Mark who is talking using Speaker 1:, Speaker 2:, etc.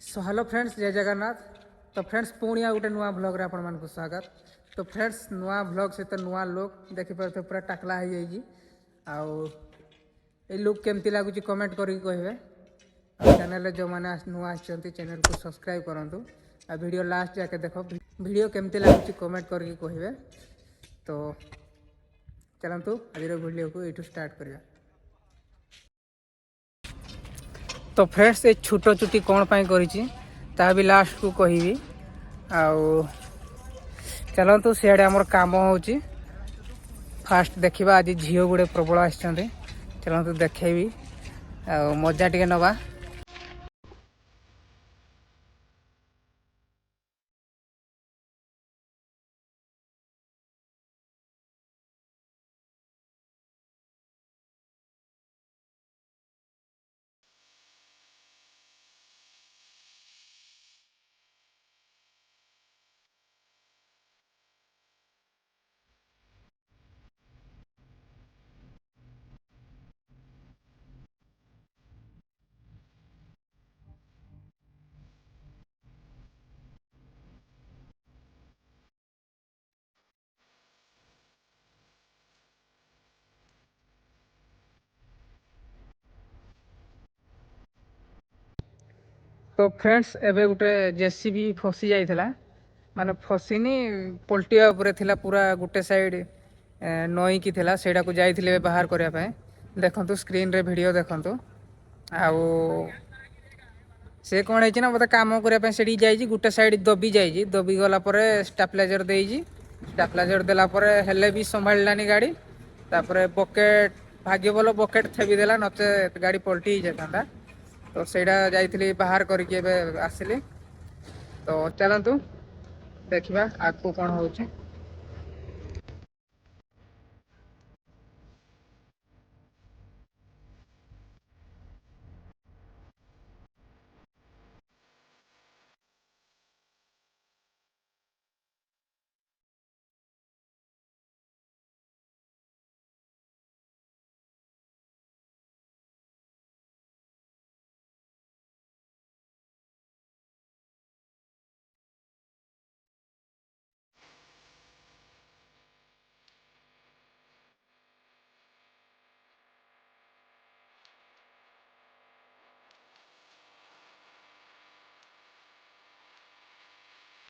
Speaker 1: So hello friends, जय जगन्नाथ। तो friends पुणी गोटे नुआ ब्लॉग रे आपण मानकु स्वागत। तो फ्रेंड्स नुआ ब्लॉग सहित नुआ लोग देखि पारते पूरा टाकला हो जाइए। आउ ए लुक केमती लगुच कमेंट करके कहे। चैनल जो मैंने नुआ आसछंती चैनल को सब्सक्राइब करंतु। आ वीडियो लास्ट जाके देखो वीडियो केमती लगुच कमेंट करके कहे। तो चलतु आज वीडियो को यू स्टार्ट करिया। तो फ्रेंड्स ये छोट चुटी कौन पाई करी ता भी लास्ट को कहि। आउ चलतु सियाड़े आमर काम होची। फास्ट देखा आज झील गुड़े प्रबल आसछंती। चलतु देखेबी आ मजा टिके नवा। तो फ्रेंड्स एबे गोटे जेसीबी फसी जाइथिला, माने फसीनी पलटिया ऊपर थिला पूरा गोटे साइड नई की थिला। सेडा को जाइथिले बाहर करिया पे। देखंतु स्क्रीन रे वीडियो देखंतु। आउ से कौन है मत कम करने से जाइए गोटे साइड दबी जाइए। दबी गला स्टाप्लाइजर देजी। स्टाप्लाइजर देलापर हेले भी संभालानी गाड़ी। तापर बकेट भाग्य भल बकेट थेबी देला, नचे गाड़ी पलटी जाता। तो सेटा जाइए बाहर करके आसली। तो चलतु देखा आगू कौन हो।